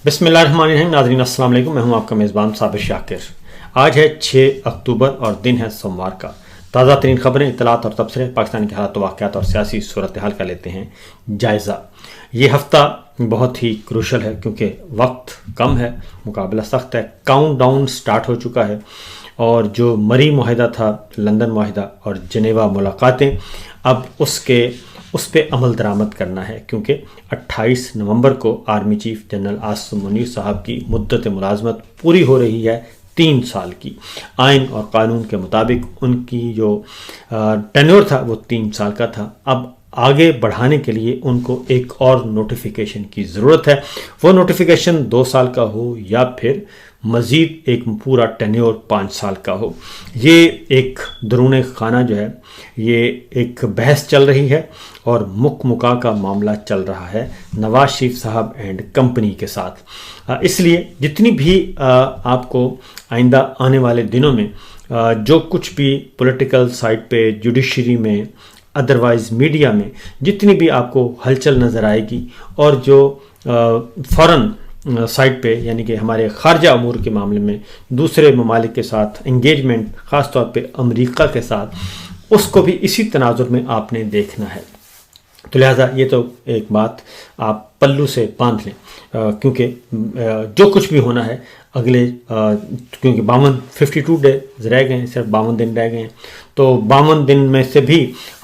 بسم اللہ الرحمن الرحیم. ناظرین السلام علیکم. میں ہوں آپ کا میزبان صابر شاکر. آج ہے 6 اکتوبر اور دن ہے سوموار کا. تازہ ترین خبریں، اطلاعات اور تبصرے پاکستان کے حالات و واقعات اور سیاسی صورتحال کا لیتے ہیں جائزہ. یہ ہفتہ بہت ہی کروشل ہے کیونکہ وقت کم ہے، مقابلہ سخت ہے. کاؤنٹ ڈاؤن سٹارٹ ہو چکا ہے اور جو مری معاہدہ تھا، لندن معاہدہ اور جنیوا ملاقاتیں، اب اس پہ عمل درآمد کرنا ہے کیونکہ 28 نومبر کو army chief general Asim Munir صاحب کی مدت ملازمت پوری ہو رہی ہے، 3 سال کی. آئین اور قانون کے مطابق ان کی جو ٹینیور تھا وہ 3 سال کا تھا. اب آگے بڑھانے کے لیے ان کو ایک اور نوٹیفیکیشن کی ضرورت ہے. وہ نوٹیفیکیشن 2 سال کا ہو یا پھر مزید ایک پورا ٹینیور 5 سال کا ہو. یہ ایک درون خانہ جو ہے، یہ ایک بحث چل رہی ہے اور مکا کا معاملہ چل رہا ہے نواز شریف صاحب اینڈ کمپنی کے ساتھ. اس لیے جتنی بھی آپ کو آئندہ آنے والے دنوں میں جو کچھ بھی پولیٹیکل سائٹ پہ، جوڈیشری میں، ادروائز میڈیا میں جتنی بھی آپ کو ہلچل نظر آئے گی، اور جو فوراً سائٹ پہ یعنی کہ ہمارے خارجہ امور کے معاملے میں دوسرے ممالک کے ساتھ انگیجمنٹ، خاص طور پہ امریکہ کے ساتھ، اس کو بھی اسی تناظر میں آپ نے دیکھنا ہے. تو لہٰذا یہ تو ایک بات آپ پلو سے باندھ لیں کیونکہ جو کچھ بھی ہونا ہے اگلے کیونکہ 52 ڈیز رہ گئے ہیں، صرف 52 دن رہ گئے ہیں. تو 52 دن میں سے بھی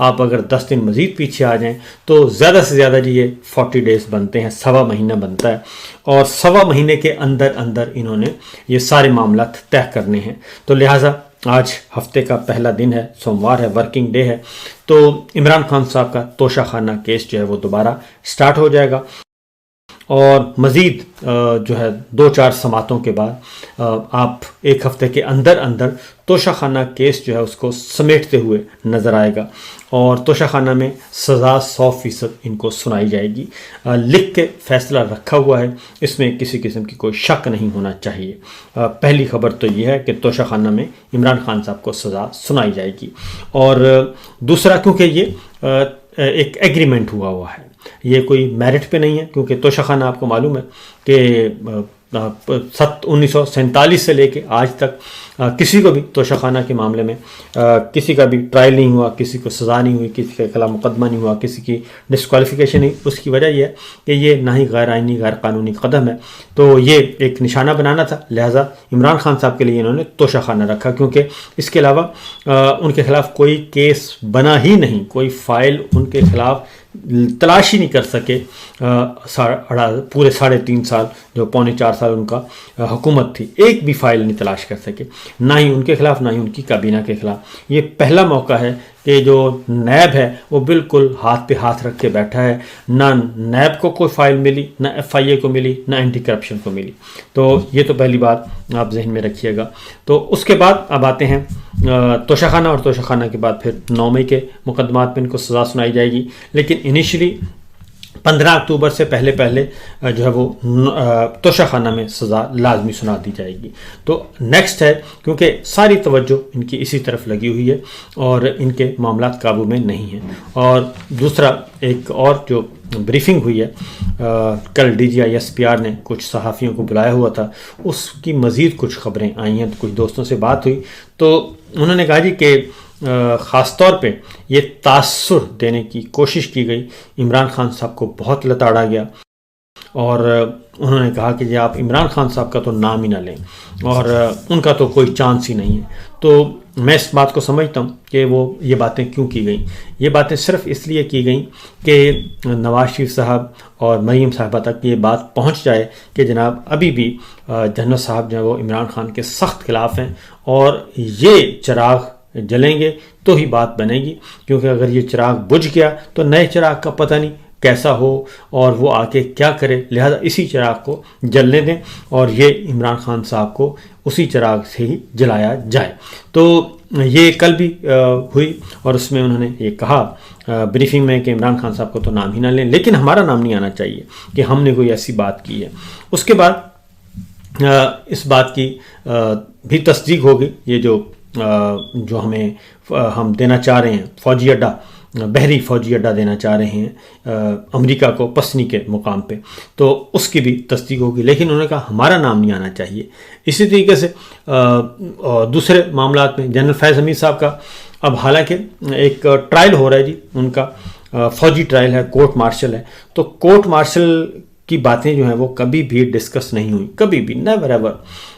آپ اگر 10 دن مزید پیچھے آ جائیں تو زیادہ سے زیادہ یہ 40 ڈیز بنتے ہیں، 1.25 مہینہ بنتا ہے. اور 1.25 مہینے کے اندر انہوں نے یہ سارے معاملات طے کرنے ہیں. تو لہٰذا آج ہفتے کا پہلا دن ہے، سوموار ہے، ورکنگ ڈے ہے. تو عمران خان صاحب کا توشہ خانہ کیس جو ہے وہ دوبارہ سٹارٹ ہو جائے گا اور مزید جو ہے 2-4 سماعتوں کے بعد آپ ایک ہفتے کے اندر توشہ خانہ کیس جو ہے اس کو سمیٹتے ہوئے نظر آئے گا اور توشہ خانہ میں سزا 100% ان کو سنائی جائے گی. لکھ کے فیصلہ رکھا ہوا ہے، اس میں کسی قسم کی کوئی شک نہیں ہونا چاہیے. پہلی خبر تو یہ ہے کہ توشہ خانہ میں عمران خان صاحب کو سزا سنائی جائے گی. اور دوسرا کیونکہ یہ ایک ایگریمنٹ ہوا ہے، یہ کوئی میرٹ پہ نہیں ہے کیونکہ توشہ خانہ آپ کو معلوم ہے کہ 1947 سے لے کے آج تک کسی کو بھی توشہ خانہ کے معاملے میں کسی کا بھی ٹرائل نہیں ہوا، کسی کو سزا نہیں ہوئی، کسی کے خلاف مقدمہ نہیں ہوا، کسی کی ڈسکوالیفیکیشن نہیں. اس کی وجہ یہ ہے کہ یہ نہ ہی غیر آئینی، غیر قانونی قدم ہے. تو یہ ایک نشانہ بنانا تھا، لہٰذا عمران خان صاحب کے لیے انہوں نے توشہ خانہ رکھا کیونکہ اس کے علاوہ ان کے خلاف کوئی کیس بنا ہی نہیں، کوئی فائل ان کے خلاف تلاش ہی نہیں کر سکے. پورے 3.5 سال جو 3.25 سال ان کا حکومت تھی، ایک بھی فائل نہیں تلاش کر سکے، نہ ہی ان کے خلاف، نہ ہی ان کی کابینہ کے خلاف. یہ پہلا موقع ہے کہ جو نیب ہے وہ بالکل ہاتھ پہ ہاتھ رکھ کے بیٹھا ہے. نہ نیب کو کوئی فائل ملی، نہ FIA کو ملی، نہ اینٹی کرپشن کو ملی. تو یہ تو پہلی بات آپ ذہن میں رکھیے گا. تو اس کے بعد اب آتے ہیں توشہ خانہ، اور توشہ خانہ کے بعد پھر 9 مئی کے مقدمات میں ان کو سزا سنائی جائے گی. لیکن انیشلی 15 اکتوبر سے پہلے جو ہے وہ توشہ خانہ میں سزا لازمی سنا دی جائے گی. تو نیکسٹ ہے کیونکہ ساری توجہ ان کی اسی طرف لگی ہوئی ہے اور ان کے معاملات قابو میں نہیں ہیں. اور دوسرا ایک اور جو بریفنگ ہوئی ہے، کل DGI/SPR نے کچھ صحافیوں کو بلایا ہوا تھا، اس کی مزید کچھ خبریں آئی ہیں. کچھ دوستوں سے بات ہوئی تو انہوں نے کہا جی کہ خاص طور پہ یہ تاثر دینے کی کوشش کی گئی، عمران خان صاحب کو بہت لتاڑا گیا اور انہوں نے کہا کہ جی آپ عمران خان صاحب کا تو نام ہی نہ لیں اور ان کا تو کوئی چانس ہی نہیں ہے. تو میں اس بات کو سمجھتا ہوں کہ یہ باتیں کیوں کی گئیں. یہ باتیں صرف اس لیے کی گئیں کہ نواز شریف صاحب اور مریم صاحبہ تک یہ بات پہنچ جائے کہ جناب ابھی بھی جنرل صاحب جو ہے وہ عمران خان کے سخت خلاف ہیں اور یہ چراغ جلیں گے تو ہی بات بنے گی. کیونکہ اگر یہ چراغ بجھ گیا تو نئے چراغ کا پتہ نہیں کیسا ہو اور وہ آ کے کیا کرے. لہذا اسی چراغ کو جلنے دیں اور یہ عمران خان صاحب کو اسی چراغ سے ہی جلایا جائے. تو یہ کل بھی ہوئی اور اس میں انہوں نے یہ کہا بریفنگ میں کہ عمران خان صاحب کو تو نام ہی نہ لیں، لیکن ہمارا نام نہیں آنا چاہیے کہ ہم نے کوئی ایسی بات کی ہے. اس کے بعد اس بات کی بھی تصدیق ہوگی، یہ جو ہم دینا چاہ رہے ہیں فوجی اڈہ بحری فوجی اڈا دینا چاہ رہے ہیں امریکہ کو پسنی کے مقام پہ، تو اس کی بھی تصدیق ہوگی، لیکن انہوں نے کہا ہمارا نام نہیں آنا چاہیے۔ اسی طریقے سے دوسرے معاملات میں جنرل فیض حمید صاحب کا اب حالانکہ ایک ٹرائل ہو رہا ہے جی، ان کا فوجی ٹرائل ہے، کورٹ مارشل ہے، تو کورٹ مارشل کی باتیں جو ہیں وہ کبھی بھی ڈسکس نہیں ہوئی، کبھی بھی، نیور ایور،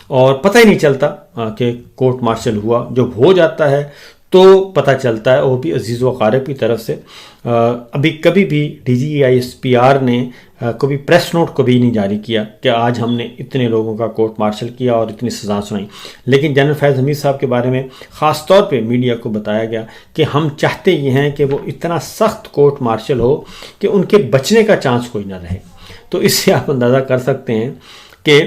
اور پتہ ہی نہیں چلتا کہ کورٹ مارشل ہوا۔ جب ہو جاتا ہے تو پتہ چلتا ہے، وہ بھی عزیز و اقارب کی طرف سے۔ ابھی کبھی بھی DGISPR نے کبھی پریس نوٹ کبھی نہیں جاری کیا کہ آج ہم نے اتنے لوگوں کا کورٹ مارشل کیا اور اتنی سزا سنائی، لیکن جنرل فیض حمید صاحب کے بارے میں خاص طور پہ میڈیا کو بتایا گیا کہ ہم چاہتے یہ ہیں کہ وہ اتنا سخت کورٹ مارشل ہو کہ ان کے بچنے کا چانس کوئی نہ رہے۔ تو اس سے آپ اندازہ کر سکتے ہیں کہ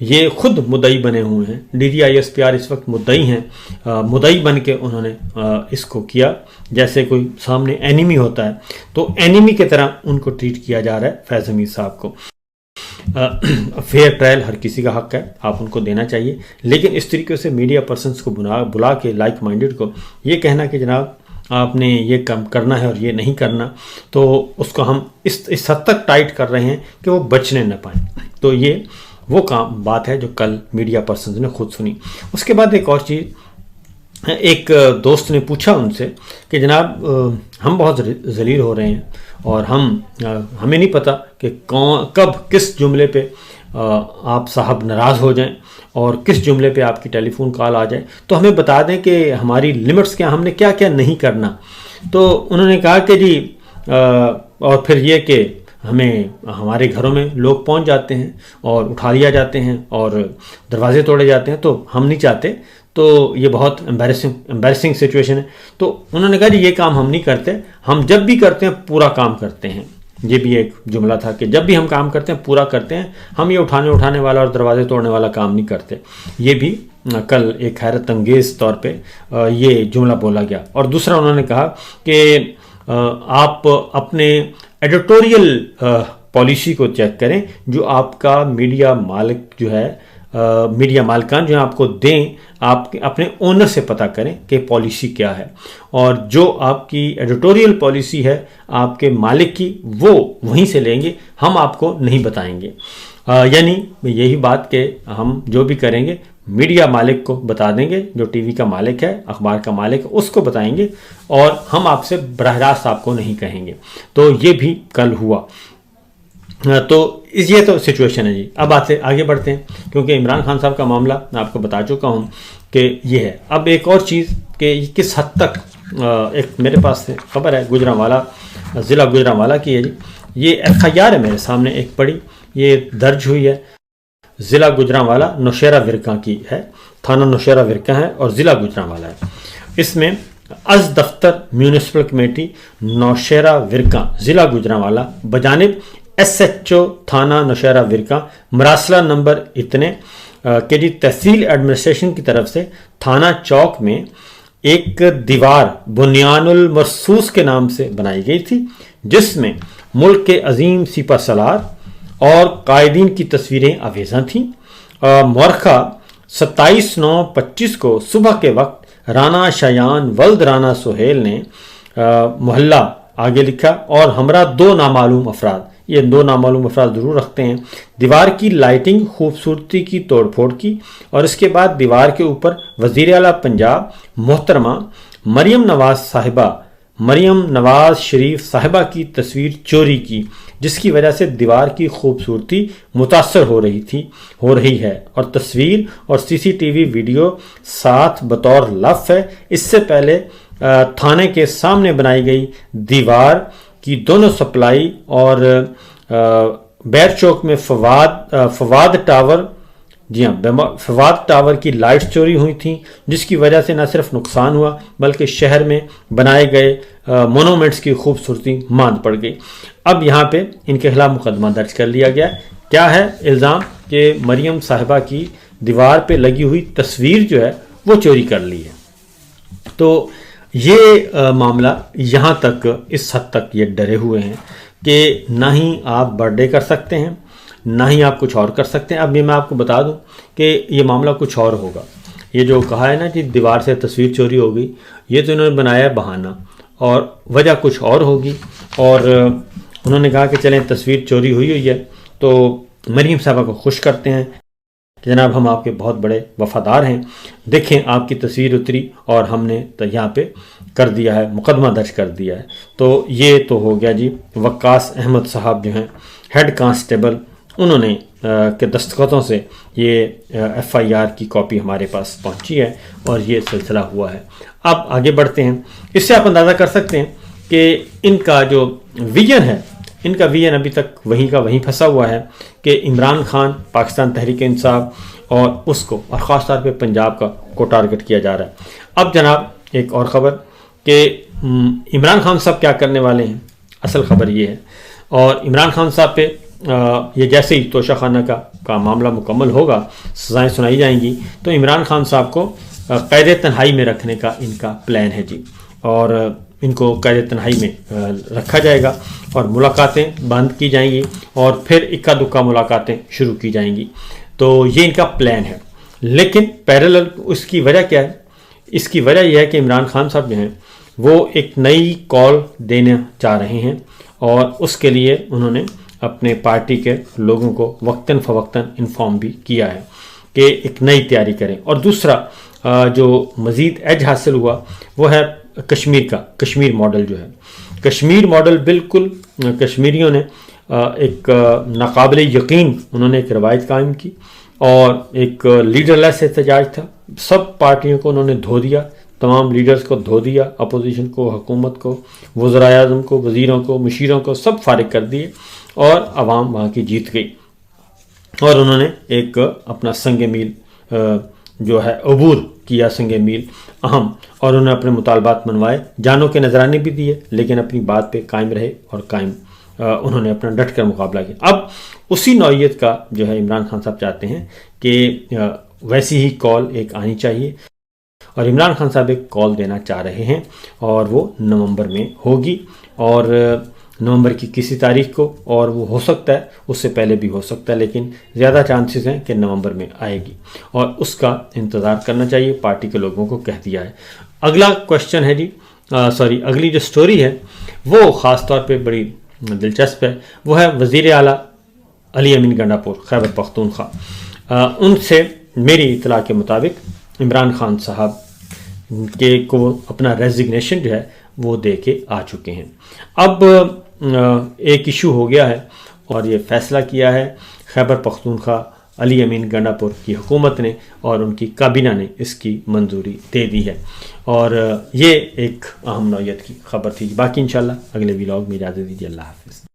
یہ خود مدعی بنے ہوئے ہیں، DGISPR اس وقت مدعی ہیں، مدعی بن کے انہوں نے اس کو کیا، جیسے کوئی سامنے اینیمی ہوتا ہے تو اینیمی کی طرح ان کو ٹریٹ کیا جا رہا ہے فیض حمید صاحب کو۔ فیئر ٹرائل ہر کسی کا حق ہے، آپ ان کو دینا چاہیے، لیکن اس طریقے سے میڈیا پرسنس کو بلا کے لائک مائنڈڈ کو یہ کہنا کہ جناب آپ نے یہ کم کرنا ہے اور یہ نہیں کرنا، تو اس کو ہم اس حد تک ٹائٹ کر رہے ہیں کہ وہ بچنے نہ پائیں۔ تو یہ وہ بات ہے جو کل میڈیا پرسنز نے خود سنی۔ اس کے بعد ایک اور چیز، ایک دوست نے پوچھا ان سے کہ جناب ہم بہت ذلیل ہو رہے ہیں اور ہمیں نہیں پتہ کہ کب کس جملے پہ آپ صاحب ناراض ہو جائیں اور کس جملے پہ آپ کی ٹیلی فون کال آ جائے، تو ہمیں بتا دیں کہ ہماری لمٹس کیا، ہم نے کیا کیا نہیں کرنا۔ تو انہوں نے کہا کہ جی اور پھر یہ کہ ہمارے گھروں میں لوگ پہنچ جاتے ہیں اور اٹھا لیا جاتے ہیں اور دروازے توڑے جاتے ہیں، تو ہم نہیں چاہتے، تو یہ بہت امبیرسنگ سچویشن ہے۔ تو انہوں نے کہا جی یہ کام ہم نہیں کرتے، ہم جب بھی کرتے ہیں پورا کام کرتے ہیں۔ یہ بھی ایک جملہ تھا کہ جب بھی ہم کام کرتے ہیں پورا کرتے ہیں، ہم یہ اٹھانے والا اور دروازے توڑنے والا کام نہیں کرتے۔ یہ بھی کل ایک حیرت انگیز طور پہ یہ جملہ بولا گیا۔ اور دوسرا انہوں نے کہا کہ آپ اپنے ایڈیٹوریل پالیسی کو چیک کریں جو آپ کا میڈیا مالک جو ہے، میڈیا مالکان جو ہیں آپ کو دیں، آپ اپنے اونر سے پتہ کریں کہ پالیسی کیا ہے، اور جو آپ کی ایڈیٹوریل پالیسی ہے آپ کے مالک کی وہ وہیں سے لیں گے، ہم آپ کو نہیں بتائیں گے۔ یعنی یہی بات کہ ہم جو بھی کریں گے میڈیا مالک کو بتا دیں گے، جو ٹی وی کا مالک ہے، اخبار کا مالک ہے، اس کو بتائیں گے، اور ہم آپ سے براہ راست آپ کو نہیں کہیں گے۔ تو یہ بھی کل ہوا۔ تو یہ تو سچویشن ہے جی۔ اب آگے بڑھتے ہیں، کیونکہ عمران خان صاحب کا معاملہ میں آپ کو بتا چکا ہوں کہ یہ ہے۔ اب ایک اور چیز کہ کس حد تک، ایک میرے پاس سے خبر ہے گوجرانوالہ، ضلع گوجرانوالہ کی ہے جی، یہ FIR ہے میرے سامنے ایک پڑی، یہ درج ہوئی ہے، ضلع گوجرانوالہ نوشہرہ ورکاں کی ہے، تھانہ نوشہرہ ورکاں ہے اور ضلع گوجرانوالہ ہے۔ اس میں از دفتر میونسپل کمیٹی نوشہرہ ورکاں ضلع گوجرانوالہ بجانب SHO تھانہ نوشہرہ ورکاں مراسلہ نمبر اتنے کہ جی تحصیل ایڈمنسٹریشن کی طرف سے تھانہ چوک میں ایک دیوار بنیان المرصوص کے نام سے بنائی گئی تھی، جس میں ملک کے عظیم سپہ سالار اور قائدین کی تصویریں آویزاں تھیں۔ مورخہ 27/9/25 کو صبح کے وقت رانا شایان ولد رانا سہیل نے محلہ آگے لکھا اور ہمراہ 2 نامعلوم افراد، یہ 2 نامعلوم افراد ضرور رکھتے ہیں، دیوار کی لائٹنگ خوبصورتی کی توڑ پھوڑ کی، اور اس کے بعد دیوار کے اوپر وزیر اعلیٰ پنجاب محترمہ مریم نواز شریف صاحبہ کی تصویر چوری کی، جس کی وجہ سے دیوار کی خوبصورتی متاثر ہو رہی ہے، اور تصویر اور CCTV ویڈیو ساتھ بطور لف ہے۔ اس سے پہلے تھانے کے سامنے بنائی گئی دیوار کی دونوں سپلائی اور بیر چوک میں فواد ٹاور، جی ہاں فواد ٹاور کی لائٹس چوری ہوئی تھیں، جس کی وجہ سے نہ صرف نقصان ہوا بلکہ شہر میں بنائے گئے مونومنٹس کی خوبصورتی ماند پڑ گئی۔ اب یہاں پہ ان کے خلاف مقدمہ درج کر لیا گیا۔ کیا ہے الزام؟ کہ مریم صاحبہ کی دیوار پہ لگی ہوئی تصویر جو ہے وہ چوری کر لی ہے۔ تو یہ معاملہ یہاں تک، اس حد تک یہ ڈرے ہوئے ہیں کہ نہ ہی آپ برتھ ڈے کر سکتے ہیں، نہ ہی آپ کچھ اور کر سکتے ہیں۔ اب یہ میں آپ کو بتا دوں کہ یہ معاملہ کچھ اور ہوگا۔ یہ جو کہا ہے نا کہ دیوار سے تصویر چوری ہو گئی، یہ تو انہوں نے بنایا ہے بہانہ، اور وجہ کچھ اور ہوگی، اور انہوں نے کہا کہ چلیں تصویر چوری ہوئی ہے تو مریم صاحبہ کو خوش کرتے ہیں کہ جناب ہم آپ کے بہت بڑے وفادار ہیں، دیکھیں آپ کی تصویر اتری اور ہم نے تو یہاں پہ کر دیا ہے، مقدمہ درج کر دیا ہے۔ تو یہ تو ہو گیا جی وقاص احمد صاحب جو ہیں ہیڈ کانسٹیبل، انہوں نے کے دستخطوں سے یہ ایف آئی آر کی کاپی ہمارے پاس پہنچی ہے اور یہ سلسلہ ہوا ہے۔ اب آگے بڑھتے ہیں، اس سے آپ اندازہ کر سکتے ہیں کہ ان کا جو ویژن ہے، ان کا ویژن ابھی تک وہیں کا وہیں پھنسا ہوا ہے کہ عمران خان، پاکستان تحریک انصاف اور اس کو، اور خاص طور پہ پنجاب کو ٹارگٹ کیا جا رہا ہے۔ اب جناب ایک اور خبر کہ عمران خان صاحب کیا کرنے والے ہیں، اصل خبر یہ ہے، اور عمران خان صاحب پہ یہ جیسے ہی توشہ خانہ کا معاملہ مکمل ہوگا، سزائیں سنائی جائیں گی، تو عمران خان صاحب کو قید تنہائی میں رکھنے کا ان کا پلان ہے جی، اور ان کو قید تنہائی میں رکھا جائے گا اور ملاقاتیں بند کی جائیں گی اور پھر اکا دکا ملاقاتیں شروع کی جائیں گی۔ تو یہ ان کا پلان ہے، لیکن پیرالل اس کی وجہ کیا ہے؟ اس کی وجہ یہ ہے کہ عمران خان صاحب جو ہیں وہ ایک نئی کال دینا چاہ رہے ہیں، اور اس کے لیے انہوں نے اپنے پارٹی کے لوگوں کو وقتاً فوقتاً انفارم بھی کیا ہے کہ ایک نئی تیاری کریں۔ اور دوسرا جو مزید ایج حاصل ہوا وہ ہے کشمیر کا، کشمیر ماڈل جو ہے، کشمیر ماڈل بالکل کشمیریوں نے ایک ناقابل یقین انہوں نے ایک روایت قائم کی، اور ایک لیڈر لیس احتجاج تھا، سب پارٹیوں کو انہوں نے دھو دیا، تمام لیڈرز کو دھو دیا، اپوزیشن کو، حکومت کو، وزرائے اعظم کو، وزیروں کو، مشیروں کو، سب فارغ کر دیے، اور عوام وہاں کی جیت گئی، اور انہوں نے ایک اپنا سنگ میل جو ہے عبور کیا، سنگ میل اہم، اور انہوں نے اپنے مطالبات منوائے، جانوں کے نذرانے بھی دیے، لیکن اپنی بات پہ قائم رہے اور انہوں نے اپنا ڈٹ کر مقابلہ کیا۔ اب اسی نوعیت کا جو ہے عمران خان صاحب چاہتے ہیں کہ ویسی ہی کال ایک آنی چاہیے، اور عمران خان صاحب ایک کال دینا چاہ رہے ہیں، اور وہ نومبر میں ہوگی، اور نومبر کی کسی تاریخ کو، اور وہ ہو سکتا ہے اس سے پہلے بھی ہو سکتا ہے، لیکن زیادہ چانسز ہیں کہ نومبر میں آئے گی، اور اس کا انتظار کرنا چاہیے، پارٹی کے لوگوں کو کہہ دیا ہے۔ اگلا کوشچن ہے جی، اگلی جو سٹوری ہے وہ خاص طور پہ بڑی دلچسپ ہے، وہ ہے وزیر اعلیٰ علی امین گنڈاپور خیبر پختونخوا، ان سے میری اطلاع کے مطابق عمران خان صاحب کو اپنا ریزگنیشن جو ہے وہ دے کے آ چکے ہیں۔ اب ایک ایشو ہو گیا ہے، اور یہ فیصلہ کیا ہے خیبر پختونخوا علی امین گنڈاپور کی حکومت نے، اور ان کی کابینہ نے اس کی منظوری دے دی ہے، اور یہ ایک اہم نوعیت کی خبر تھی۔ باقی انشاءاللہ اگلے ویلاگ میں اجازت دیجیے، اللہ حافظ۔